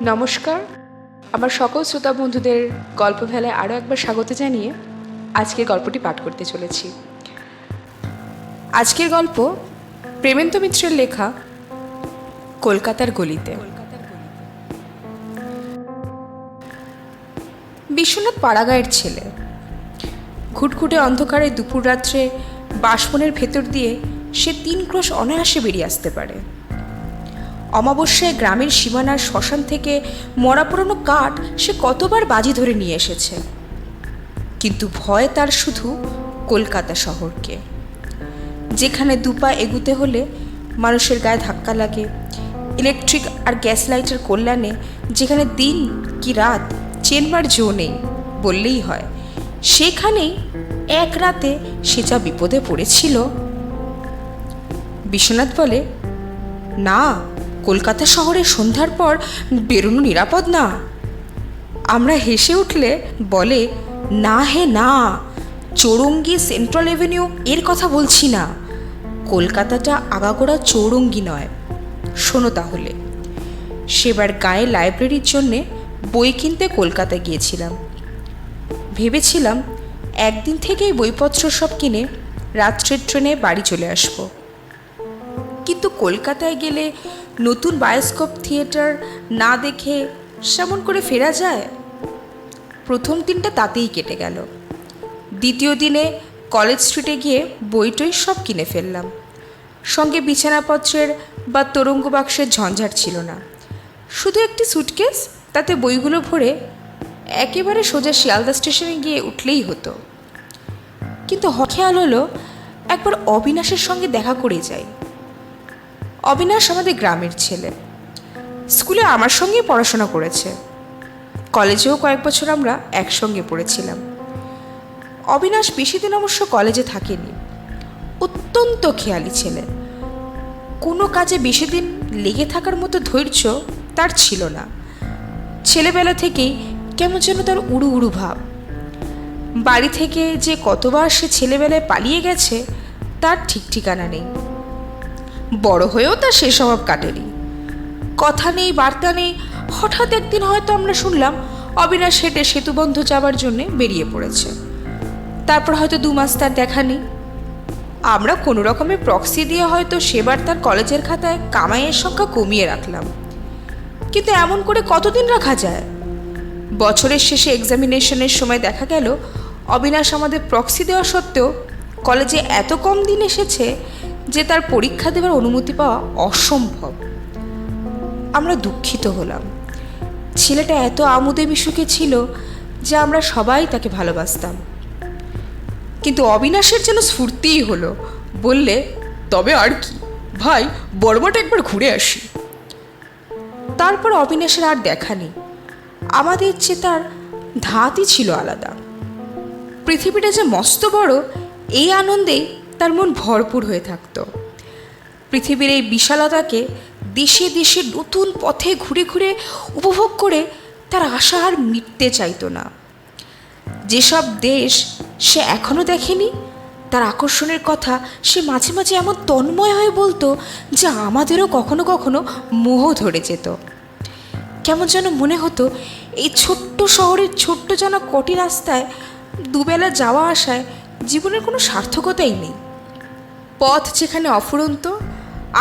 নমস্কার, আমার সকল শ্রোতা বন্ধুদের গল্প ভেলায় আরও একবার স্বাগত জানিয়ে আজকের গল্পটি পাঠ করতে চলেছি। আজকের গল্প প্রেমেন্দ্র মিত্রের লেখা কলকাতার গলিতে। বিশ্বনাথ পাড়াগাঁয়ের ছেলে। ঘুটঘুটে অন্ধকারে দুপুর রাত্রে বাঁশবনের ভেতর দিয়ে সে 3 ক্রোশ অনায়াসে বেরিয়ে আসতে পারে। অমাবস্যায় গ্রামের সীমানার শ্মশান থেকে মরা পুরনো কাঠ সে কতবার বাজি ধরে নিয়ে এসেছে, কিন্তু ভয় তার শুধু কলকাতা শহরকে, যেখানে দুপা এগুতে হলে মানুষের গায়ে ধাক্কা লাগে, ইলেকট্রিক আর গ্যাস লাইটের কল্যাণে যেখানে দিন কি রাত চেনবার জো নেই বললেই হয়, সেখানেই এক রাতে সে যা বিপদে পড়েছিল। বিশ্বনাথ বলে, না, কলকাতা শহরে সন্ধ্যার পর বেরোনো নিরাপদ না। আমরা হেসে উঠলে বলে, না হে না, চৌরঙ্গি সেন্ট্রাল এভিনিউ এর কথা বলছি না, কলকাতাটা আগাগোড়া চৌরঙ্গি নয়। শোনো তাহলে, সেবার গায়ে লাইব্রেরির জন্যে বই কিনতে কলকাতা গিয়েছিলাম। ভেবেছিলাম একদিন থেকেই বইপত্র সব কিনে রাত্রের ট্রেনে বাড়ি চলে আসব, কিন্তু কলকাতায় গেলে নতুন বায়োস্কোপ থিয়েটার না দেখে সেমন করে ফেরা যায়? প্রথম দিনটা তাতেই কেটে গেল। দ্বিতীয় দিনে কলেজ স্ট্রিটে গিয়ে বইটই সব কিনে ফেললাম। সঙ্গে বিছানাপত্রের বা তরঙ্গ বাক্সের ঝঞ্ঝাট ছিল না, শুধু একটি সুটকেস, তাতে বইগুলো ভরে একেবারে সোজা শিয়ালদা স্টেশনে গিয়ে উঠলেই হতো। কিন্তু খেয়াল হলো একবার অবিনাশের সঙ্গে দেখা করে যাই। অবিনাশ আমাদের গ্রামের ছেলে, স্কুলে আমার সঙ্গেই পড়াশোনা করেছে, কলেজেও কয়েক বছর আমরা একসঙ্গে পড়েছিলাম। অবিনাশ বেশি দিন অবশ্য কলেজে থাকেনি, অত্যন্ত খেয়ালি ছেলে। কোনো কাজে বেশি দিন লেগে থাকার মতো ধৈর্য তার ছিল না। ছেলেবেলা থেকেই কেমন যেন তার উড়ু উড়ু ভাব। বাড়ি থেকে যে কতবার সে ছেলেবেলায় পালিয়ে গেছে তার ঠিক ঠিকানা নেই। বড় হয়েও তার সে স্বভাব কাটেনি। কথা নেই, বার্তা নেই। হঠাৎ একদিন হয়তো আমরা শুনলাম অবিনাশ হেঁটে সেতুবন্ধ যাবার জন্যে বেরিয়ে পড়েছে। তারপর হয়তো 2 মাস তার দেখা নেই। আমরা কোনো রকমের প্রক্সি দিয়ে হয়তো সেবার তার কলেজের খাতায় কামাইয়ের সংখ্যা কমিয়ে রাখলাম, কিন্তু এমন করে কতদিন রাখা যায়? বছরের শেষে এক্সামিনেশনের সময় দেখা গেল অবিনাশ আমাদের প্রক্সি দেওয়া সত্ত্বেও কলেজে এত কম দিন এসেছে যে তার পরীক্ষা দেওয়ার অনুমতি পাওয়া অসম্ভব। আমরা দুঃখিত হলাম। ছেলেটা এত আমোদে মিশুকে ছিল যে আমরা সবাই তাকে ভালোবাসতাম। কিন্তু অবিনাশের যেন স্ফূর্তিই হলো, বললে, তবে আর কি ভাই, বড়মাটা একবার ঘুরে আসি। তারপর অবিনাশের আর দেখা নেই। আমাদের চেয়ে তার ধাতই ছিল আলাদা। পৃথিবীটা যে মস্ত বড়, এই আনন্দেই তার মন ভরপুর হয়ে থাকত। পৃথিবীর এই বিশালতাকে দেশে দেশে নতুন পথে ঘুরে ঘুরে উপভোগ করে তার আশা আর মিটতে চাইতো না। যেসব দেশ সে এখনও দেখেনি, তার আকর্ষণের কথা সে মাঝে মাঝে এমন তন্ময় হয়ে বলতো যে আমাদেরও কখনো কখনো মোহ ধরে যেত। কেমন যেন মনে হতো এই ছোট্ট শহরের ছোট্ট জানা কটি রাস্তায় দুবেলা যাওয়া আসায় জীবনের কোনো সার্থকতাই নেই। পথ যেখানে অফুরন্ত,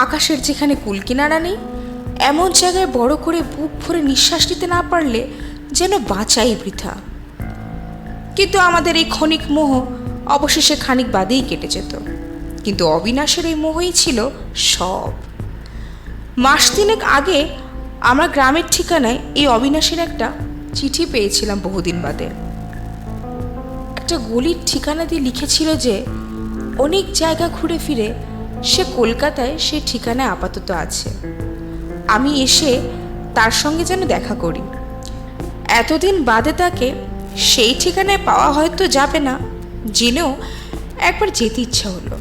আকাশের যেখানে কুলকিনারা নেই, এমন জায়গায় বড় করে বুক ভরে নিঃশ্বাস নিতে না পারলে যেন বাঁচাই বৃথা। কিন্তু আমাদের এই ক্ষণিক মোহ অবশেষে খানিক বাদেই কেটে যেত। কিন্তু অবিনাশের এই মোহই ছিল সব। মাস 3 আগে আমরা গ্রামের ঠিকানায় এই অবিনাশের একটা চিঠি পেয়েছিলাম বহুদিন বাদে। একটা গলির ঠিকানা দিয়ে লিখেছিল যে অনেক জায়গা ঘুরে ফিরে সে কলকাতায় সে ঠিকানায় আপাতত আছে, আমি এসে তার সঙ্গে যেন দেখা করি। এতদিন বাদে তাকে সেই ঠিকানায় পাওয়া হয়তো যাবে না জেনেও একবার যেতে ইচ্ছা হলো।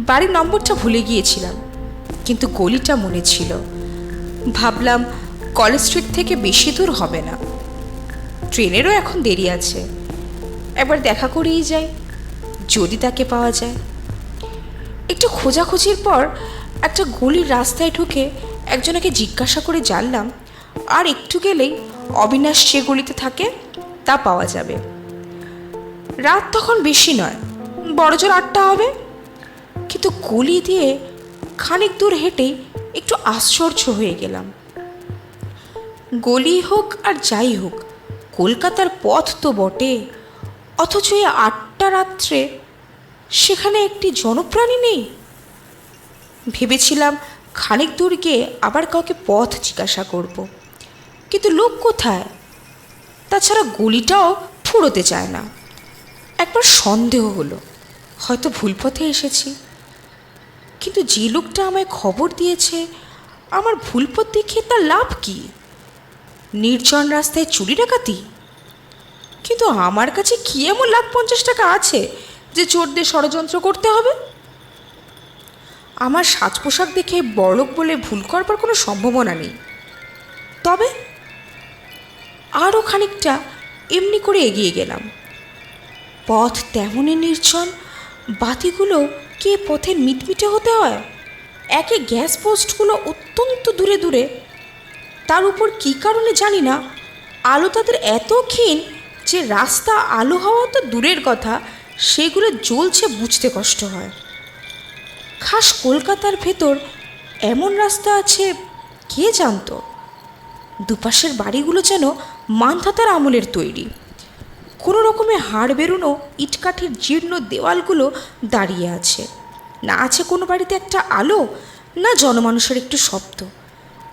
বাড়ির নম্বরটা ভুলে গিয়েছিলাম, কিন্তু গলিটা মনে ছিল। ভাবলাম কলেজ স্ট্রিট থেকে বেশি দূর হবে না, ট্রেনেরও এখন দেরি আছে, একবার দেখা করেই যাই, যদি তাকে পাওয়া যায়। একটু খোঁজাখুঁজির পর একটা গলির রাস্তায় ঢুকে একজনকে জিজ্ঞাসা করে জানলাম আর একটু গেলেই অবিনাশ যে গলিতে থাকে তা পাওয়া যাবে। রাত তখন বেশি নয়, বড়জোর 8টা হবে। কিন্তু গলি দিয়ে খানিক দূর হেঁটেই একটু আশ্চর্য হয়ে গেলাম। গলি হোক আর যাই হোক, কলকাতার পথ তো বটে, অথচ এই 8টা রাত্রে সেখানে একটি জনপ্রাণী নেই। ভেবেছিলাম খানিক দূর গিয়ে আবার কাউকে পথ জিজ্ঞাসা করব, কিন্তু লোক কোথায়? তাছাড়া গলিটাও ফুরোতে চায় না। একবার সন্দেহ হলো হয়তো ভুল পথে এসেছি, কিন্তু যে লোকটা আমায় খবর দিয়েছে আমার ভুল পথ দেখিয়ে তার লাভ কি? নির্জন রাস্তায় চুরি ডাকাতি? কিন্তু আমার কাছে কি এমন 1,50,000 টাকা আছে যে চোরদের ষড়যন্ত্র করতে হবে? আমার সাজ পোশাক দেখে বড়লোক বলে ভুল করবার কোনো সম্ভাবনা নেই। তবে আরও খানিকটা এমনি করে এগিয়ে গেলাম। পথ তেমনই নির্জন, বাতিগুলো কে পথের মিটমিটে হতে হয়। একে গ্যাস পোস্টগুলো অত্যন্ত দূরে দূরে, তার উপর কী কারণে জানি না আলো তাদের এত ক্ষীণ যে রাস্তা আলো হওয়া তো দূরের কথা, সেগুলো জ্বলছে বুঝতে কষ্ট হয়। খাস কলকাতার ভেতর এমন রাস্তা আছে কে জানতো? দুপাশের বাড়িগুলো যেন মান্ধাতার আমলের তৈরি। কোনো রকমে হাড় বেরোনো ইটকাঠির জীর্ণ দেওয়ালগুলো দাঁড়িয়ে আছে। না আছে কোনো বাড়িতে একটা আলো, না জনমানুষের একটু শব্দ।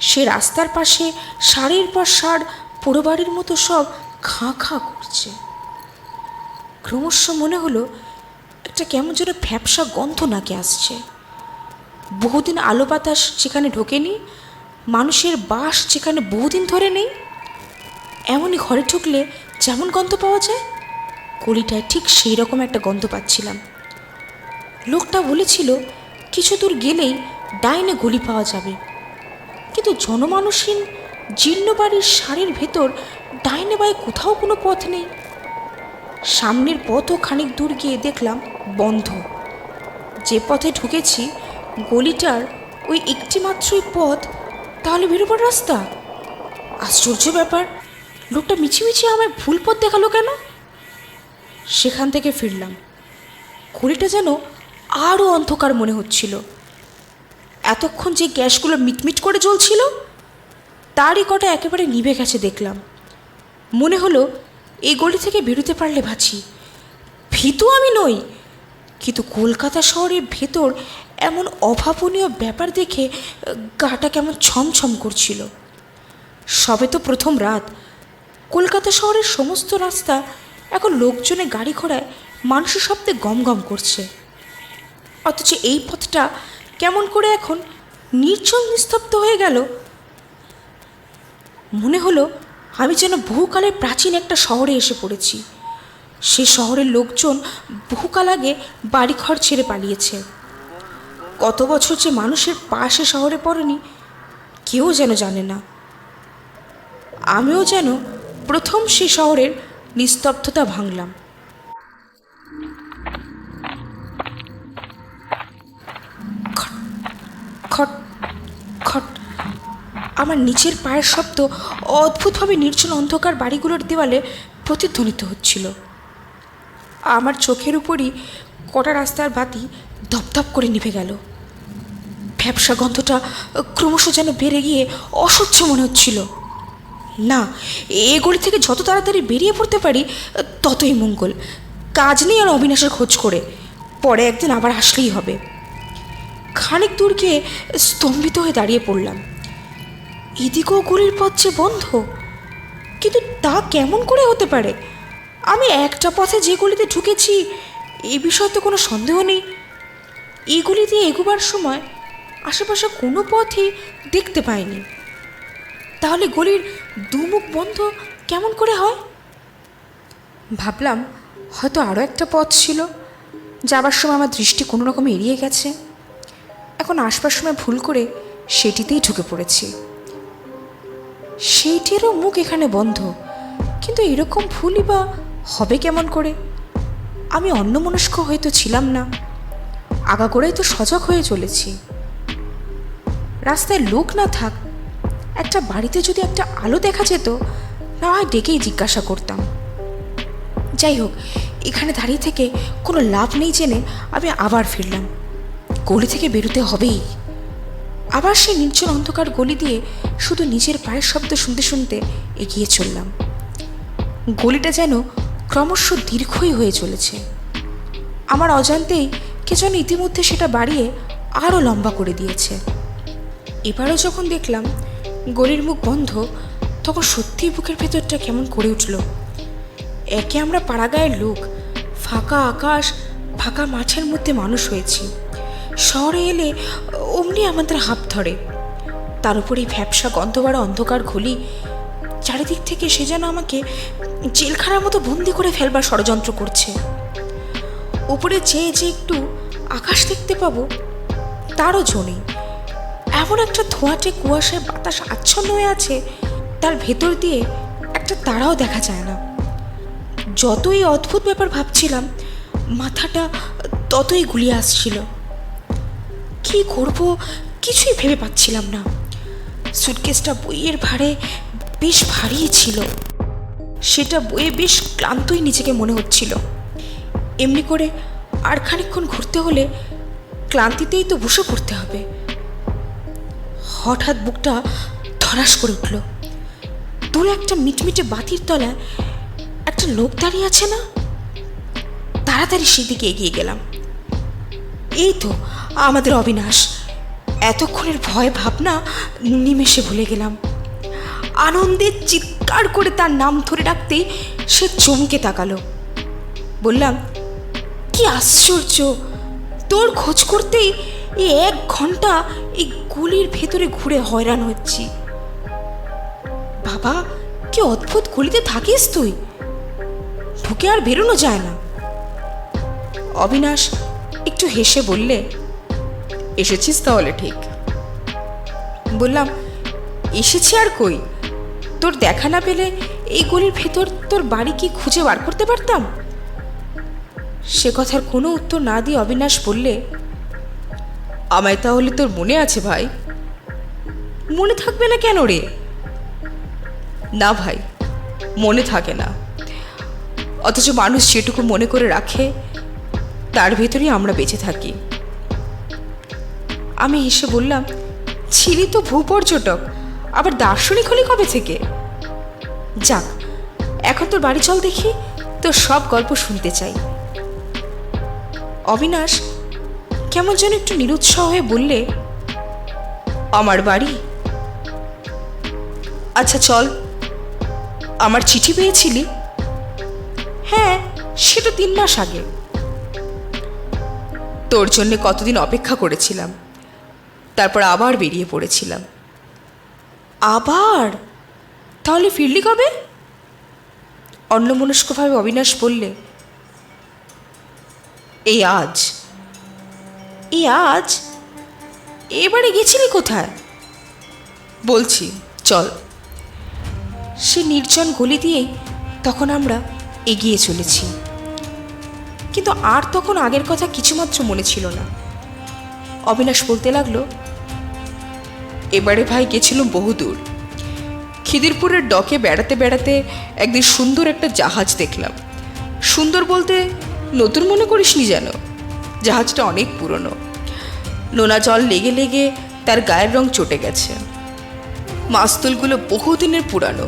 সে রাস্তার পাশে সারির পর সার পোড়ো বাড়ির মতো সব খাঁ খাঁ করছে। ক্রমশ মনে হলো একটা কেমন যেন ফ্যাপসা গন্ধ নাকে আসছে। বহুদিন আলো বাতাস যেখানে ঢোকেনি, মানুষের বাস যেখানে বহুদিন ধরে নেই, এমনই ঘরে ঢুকলে যেমন গন্ধ পাওয়া যায়, গলিটায় ঠিক সেই রকম একটা গন্ধ পাচ্ছিলাম। লোকটা বলেছিল কিছু দূর গেলেই ডাইনে গলি পাওয়া যাবে, কিন্তু জনমানুষহীন জীর্ণ বাড়ির সারির ভেতর ডাইনে বাঁয়ে কোথাও কোনো পথ নেই। সামনের পথও খানিক দূর গিয়ে দেখলাম বন্ধ। যে পথে ঢুকেছি গলিটার ওই একটি মাত্রই পথ, তাহলে বেরোবার রাস্তা? আশ্চর্য ব্যাপার, লোকটা মিছিমিছি আমায় ভুল পথ দেখালো কেন? সেখান থেকে ফিরলাম। গলিটা যেন আরও অন্ধকার মনে হচ্ছিল। এতক্ষণ যে গ্যাসগুলো মিটমিট করে জ্বলছিল তারই কটা একেবারে নিভে গেছে দেখলাম। মনে হলো এই গলি থেকে বেরোতে পারলে বাঁচি। ভীতু আমি নই, কিন্তু কলকাতা শহরের ভেতর এমন অভাবনীয় ব্যাপার দেখে গাটা কেমন ছমছম করছিল। সবে তো প্রথম রাত, কলকাতা শহরের সমস্ত রাস্তা এখন লোকজনে গাড়ি ঘোড়ায় মানুষের শব্দে গমগম করছে, অথচ এই পথটা কেমন করে এখন নির্জন নিস্তব্ধ হয়ে গেল। মনে হলো আমি যেন বহুকালের প্রাচীন একটা শহরে এসে পড়েছি। সে শহরের লোকজন বহুকাল আগে বাড়িঘর ছেড়ে পালিয়েছে। কত বছর যে মানুষের পাশে শহরে পড়েনি কেউ যেন জানে না। আমিও যেন প্রথম সে শহরের নিস্তব্ধতা ভাঙলাম। খট খট খট, আমার নিচের পায়ের শব্দ অদ্ভুতভাবে নির্জন অন্ধকার বাড়িগুলোর দেওয়ালে প্রতিধ্বনিত হচ্ছিল। আমার চোখের উপরই কটা রাস্তার বাতি ধপধপ করে নিভে গেল। ভ্যাপসা গন্ধটা ক্রমশ যেন বেড়ে গিয়ে অসহ্য মনে হচ্ছিল। না, এ গলি থেকে যত তাড়াতাড়ি বেরিয়ে পড়তে পারি ততই মঙ্গল। কাজ নেই আর অবিনাশের খোঁজ করে, পরে একদিন আবার আসলেই হবে। খানিক দূর গিয়ে স্তম্ভিত হয়ে দাঁড়িয়ে পড়লাম। এদিকেও গলির পথ যে বন্ধ, কিন্তু তা কেমন করে হতে পারে? আমি একটা পথে যে গলিতে ঢুকেছি এই বিষয়ে তো কোনো সন্দেহ নেই। এই গলি দিয়ে এগোবার সময় আশেপাশে কোনো পথই দেখতে পাইনি। তাহলে গলির দুমুখ বন্ধ কেমন করে হয়? ভাবলাম হয়তো আরও একটা পথ ছিল, যাবার সময় আমার দৃষ্টি কোনো রকমে এড়িয়ে গেছে। এখন আসবার সময় ভুল করে সেটিতেই ঢুকে পড়েছি। সেইটিরও মুখ এখানে বন্ধ, কিন্তু এরকম ভুলই বা হবে কেমন করে? আমি অন্যমনস্ক হয়তো ছিলাম না, আগাগোড়াই তো সজাগ হয়ে চলেছি। রাস্তায় লোক না থাক, একটা বাড়িতে যদি একটা আলো দেখা যেত, না হয় ডেকেই জিজ্ঞাসা করতাম। যাই হোক, এখানে দাঁড়িয়ে থেকে কোনো লাভ নেই জেনে আমি আবার ফিরলাম। গলি থেকে বেরোতে হবেই। আবার সেই নির্জন অন্ধকার গলি দিয়ে শুধু নিজের পায়ের শব্দ শুনতে শুনতে এগিয়ে চললাম। গলিটা যেন ক্রমশ দীর্ঘই হয়ে চলেছে। আমার অজান্তেই কে যেন ইতিমধ্যে সেটা বাড়িয়ে আরও লম্বা করে দিয়েছে। এবারও যখন দেখলাম গলির মুখ বন্ধ, তখন সত্যিই বুকের ভেতরটা কেমন করে উঠল। একে আমরা পাড়াগাঁয়ের লোক, ফাঁকা আকাশ, ফাঁকা মাঠের মধ্যে মানুষ হয়েছি। শহরে এলে অমনি আমাদের হাঁপ ধরে। তার উপরে ভ্যাপসা গন্ধবাড়া অন্ধকার গলি, চারিদিক থেকে সে যেন আমাকে জেলখানার মতো বন্দি করে ফেলবার ষড়যন্ত্র করছে। উপরে চেয়ে যে একটু আকাশ দেখতে পাবো, তারও জো নেই। এমন একটা ধোঁয়াটে কুয়াশায় বাতাস আচ্ছন্ন হয়ে আছে, তার ভেতর দিয়ে একটা তারাও দেখা যায় না। যতই অদ্ভুত ব্যাপার ভাবছিলাম, মাথাটা ততই গুলিয়ে আসছিল। কি করব কিছুই ভেবে পাচ্ছিলাম না। সুটকেসটা বইয়ের ভারে বেশ ভারী ছিল, সেটা বইয়ে বেশ ক্লান্তই নিজেকে মনে হচ্ছিল। এমনি করে আর খানিকক্ষণ ঘুরতে হলে ক্লান্তিতেই তো বসে পড়তে হবে। হঠাৎ বুকটা ধরাস করে উঠল। দূরে একটা মিটমিটে বাতির তলায় একটা লোক দাঁড়িয়ে আছে না? তাড়াতাড়ি সেদিকে এগিয়ে গেলাম। এই তো আমাদের অবিনাশ। এতক্ষণের ভয় ভাবনা নিমেষে ভুলে গেলাম। আনন্দে চিৎকার করে তার নাম ধরে ডাকতেই সে চমকে তাকালো। বললাম, কি আশ্চর্য, তোর খোঁজ করতেই এই 1 ঘন্টা এই গলির ভেতরে ঘুরে হয়রান হচ্ছি। বাবা, কি অদ্ভুত গলিতে থাকিস তুই, ঢুকে আর বেরোনো যায় না। অবিনাশ একটু হেসে বললে, এসেছিস তাহলে ঠিক। বললাম, এসেছি আর কই, তোর দেখা না পেলে এই গলির ভেতর তোর বাড়ি কি খুঁজে বার করতে পারতাম? সে কথার কোনো উত্তর না দিয়ে অবিনাশ বললে, আমায় তাহলে তোর মনে আছে ভাই? মনে থাকবে না কেন রে? না ভাই, মনে থাকে না, অথচ মানুষ যেটুকু মনে করে রাখে তার ভেতরেই আমরা বেঁচে থাকি। আমি হেসে বললাম, ছিলি তো ভূপর্যটক, আবার দার্শনিক হলি কবে থেকে? যাক, এখন তোর বাড়ি চল দেখি, তোর সব গল্প শুনতে চাই। অবিনাশ কেমন যেন একটু নিরুৎসাহ হয়ে বললে, আমার বাড়ি? আচ্ছা চল। আমার চিঠি পেয়েছিলি? হ্যাঁ, সেটা 3 মাস আগে। তোর জন্যে কতদিন অপেক্ষা করেছিলাম, তারপর আবার বেরিয়ে পড়েছিলাম। আবার? তাহলে ফিরলি কবে? অন্যমনস্কভাবে অবিনাশ বললে, এই আজ। এই আজ? এবারে গেছিলি কোথায়? বলছি, চল। সে নির্জন গলি দিয়েই তখন আমরা এগিয়ে চলেছি, কিন্তু আর তখন আগের কথা কিছুমাত্র মনে ছিল না। অবিনাশ বলতে লাগলো, এবারে ভাই গেছিলাম বহুদূর। খিদিরপুরের ডকে বেড়াতে বেড়াতে একদিন সুন্দর একটা জাহাজ দেখলাম। সুন্দর বলতে নতুন মনে করিসনি যেন, জাহাজটা অনেক পুরনো। নোনা জল লেগে লেগে তার গায়ের রং চটে গেছে। মাস্তুলগুলো বহুদিনের পুরানো,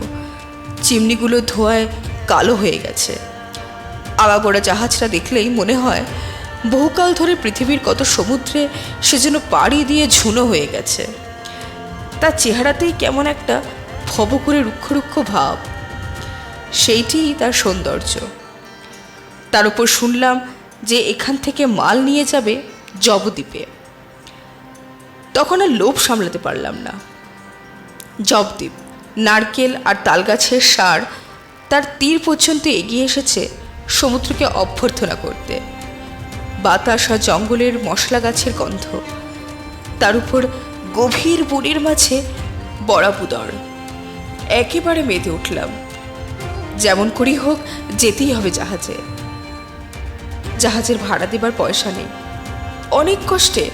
চিমনিগুলো ধোঁয়ায় কালো হয়ে গেছে। আগাগোড়া জাহাজটা দেখলেই মনে হয় বহুকাল ধরে পৃথিবীর কত সমুদ্রে সে যেন পাড়ি দিয়ে ঝুনো হয়ে গেছে। তার চেহারাতেই কেমন একটা ভব করে রুক্ষ রুক্ষ ভাব, সেইটিই তার সৌন্দর্য। তার উপর শুনলাম যে এখান থেকে মাল নিয়ে যাবে জবদ্বীপে। তখন আর লোভ সামলাতে পারলাম না। জবদ্বীপ নারকেল আর তালগাছের সার তার তীর পর্যন্ত এগিয়ে এসেছে সমুদ্রকে অভ্যর্থনা করতে। বাতাস আর জঙ্গলের মশলা গাছের গন্ধ, তার উপর গভীর বনের মাঝে বড়াবুদর। একেবারে মেতে উঠলাম। যেমন করেই হোক যেতেই হবে জাহাজে। জাহাজের ভাড়া দেবার পয়সা নেই। অনেক কষ্টে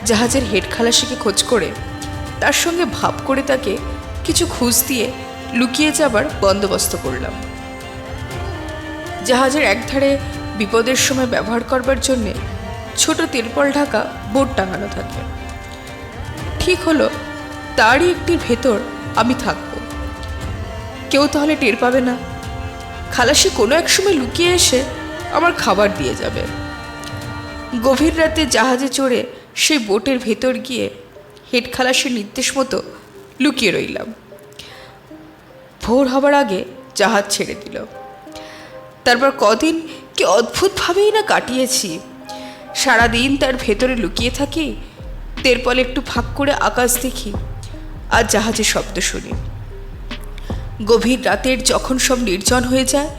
জাহাজের হেড খালাসিকে খোঁজ করে তার সঙ্গে ভাব করে তাকে কিছু খুঁজ দিয়ে লুকিয়ে যাবার বন্দোবস্ত করলাম। জাহাজের একধারে বিপদের সময় ব্যবহার করবার জন্যে ছোট তিরপল ঢাকা বোর্ড টাঙানো থাকে। ঠিক হলো তারই একটির ভেতর আমি থাকব, কেউ তাহলে টের পাবে না। খালাসি কোনো এক সময় লুকিয়ে এসে আমার খাবার দিয়ে যাবে। গভীর রাতে জাহাজে চড়ে সেই বোটের ভেতর গিয়ে হেড খালাসির নির্দেশ মতো লুকিয়ে রইলাম। ভোর হবার আগে জাহাজ ছেড়ে দিল। তারপর কদিন কি অদ্ভুতভাবেই না কাটিয়েছি। সারাদিন তার ভেতরে লুকিয়ে থাকি, তেরপলে একটু ফাঁক করে আকাশ দেখি আর জাহাজের শব্দ শুনি। গভীর রাতের যখন সব নির্জন হয়ে যায়,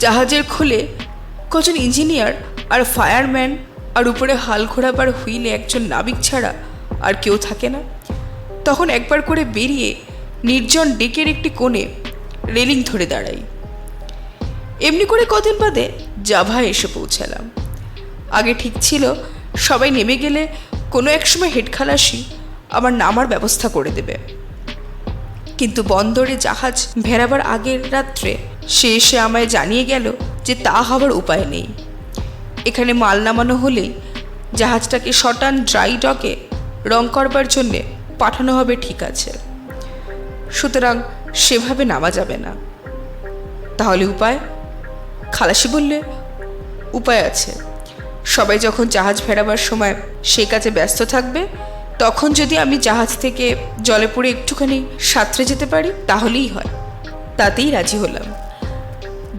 জাহাজের খোলে কজন ইঞ্জিনিয়ার আর ফায়ারম্যান আর উপরে হাল ঘোরাবার হুইলে একজন নাবিক ছাড়া আর কেউ থাকে না, তখন একবার করে বেরিয়ে নির্জন ডেকের একটি কোণে রেলিং ধরে দাঁড়াই। এমনি করে কদিন বাদে জাভায় এসে পৌঁছালাম। আগে ঠিক ছিল সবাই নেমে গেলে কোনো এক সময় হেড খালাসি আমার নামার ব্যবস্থা করে দেবে, কিন্তু বন্দরে জাহাজ ভেড়াবার আগের রাত্রে সে এসে আমায় জানিয়ে গেল যে তা হবার উপায় নেই। এখানে মাল নামানো হলেই জাহাজটাকে শটান ড্রাই ডকে রং করবার জন্যে পাঠানো হবে, ঠিক আছে, সুতরাং সেভাবে নামা যাবে না। তাহলে উপায়? খালাসি বললে উপায় আছে। সবাই যখন জাহাজ ফেরাবার সময় সে কাজে ব্যস্ত থাকবে, তখন যদি আমি জাহাজ থেকে জলে পড়ে একটুখানি সাঁতরে যেতে পারি তাহলেই হয়। তাতেই রাজি হলাম।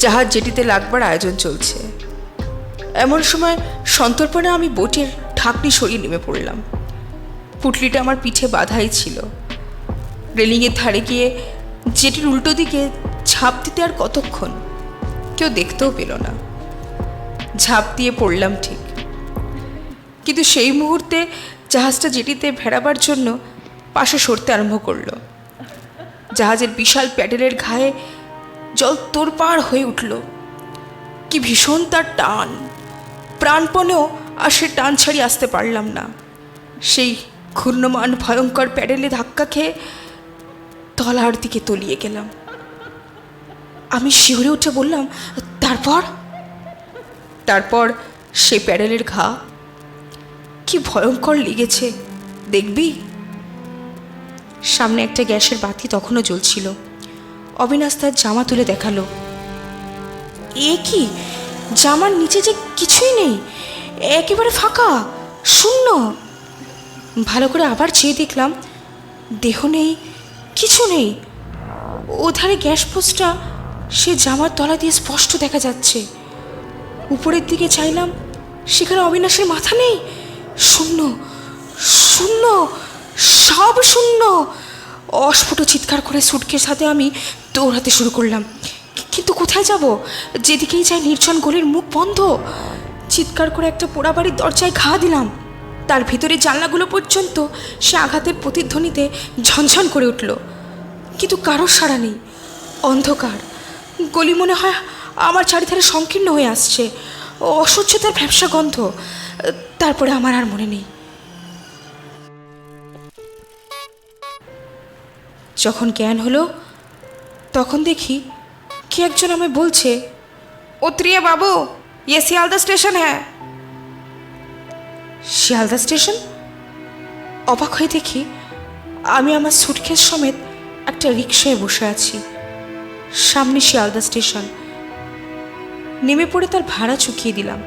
জাহাজ জেটিতে লাগবার আয়োজন চলছে। এমন সময় সন্তর্পণে আমি বোটের ঢাকনি সরিয়ে নেমে পড়লাম। পুটলিটা আমার পিঠে বাঁধাই ছিল। রেলিংয়ের ধারে গিয়ে জেটির উল্টো দিকে ঝাঁপ দিতে আর কতক্ষণ, কেউ দেখতেও পেল না। ঝাঁপ দিয়ে পড়লাম ঠিক, কিন্তু সেই মুহূর্তে জাহাজটা জেটিতে ভেড়াবার জন্য পাশে সরতে আরম্ভ করল। জাহাজের বিশাল প্যাডেলের ঘায়ে জল তোড়পাড় হয়ে উঠল। কি ভীষণ তার টান! প্রাণপণেও আর সে টান ছাড়িয়ে আসতে পারলাম না। সেই ঘূর্ণমান ভয়ঙ্কর প্যাডেলে ধাক্কা খেয়ে তলার দিকে তলিয়ে গেলাম। আমি শিউরে উঠে বললাম, তারপর সে প্যাডেলের ঘা কি ভয়ঙ্কর লেগেছে দেখবি। সামনে একটা গ্যাসের বাতি তখনও জ্বলছিল। অবিনাশ তার জামা তুলে দেখালো। এ কি, জামার নিচে যে কিছুই নেই, একেবারে ফাঁকা, শূন্য। ভালো করে আবার চেয়ে দেখলাম, দেহ নেই, কিছু নেই। ওধারে গ্যাস পোস্টটা সে জামার তলা দিয়ে স্পষ্ট দেখা যাচ্ছে। উপরের দিকে চাইলাম, সেখানে অবিনাশের মাথা নেই, শূন্য, শূন্য, সব শূন্য। অস্ফুট চিৎকার করে সুটকেস হাতে আমি দৌড়াতে শুরু করলাম। কিন্তু কোথায় যাব? যেদিকেই যাই নির্জন গলির মুখ বন্ধ। চিৎকার করে একটা পোড়া বাড়ির দরজায় ঘা দিলাম। তার ভিতরে জানলাগুলো পর্যন্ত সে আঘাতের প্রতিধ্বনিতে ঝনঝন করে উঠল, কিন্তু কারোর সাড়া নেই। অন্ধকার গলি মনে হয় আমার চারিধারে সংকীর্ণ হয়ে আসছে। অসহ্যতার ভ্যাপসা গন্ধ। তারপরে আমার আর মনে নেই। যখন জ্ঞান হলো তখন দেখি কে একজন আমায় বলছে, উতরিয়ে বাবু, ये শিয়ালদা স্টেশন হ্যাঁ। শিয়ালদা স্টেশন? অবাক হয়ে দেখি আমি আমার সুটকেস সমেত একটা রিকশায় বসে আছি। সামনে শিয়ালদা স্টেশন। নেমে পড়ে তার ভাড়া চুকিয়ে দিলাম।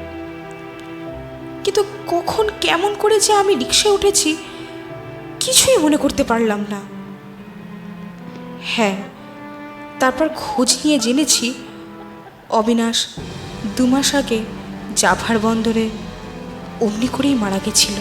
কিন্তু কখন কেমন করে যে আমি রিকশায় উঠেছি কিছুই মনে করতে পারলাম না। হ্যাঁ, তারপর খোঁজ নিয়ে জেনেছি অবিনাশ 2 মাস আগে জাভার বন্দরে অমনি করেই মারা গেছিল।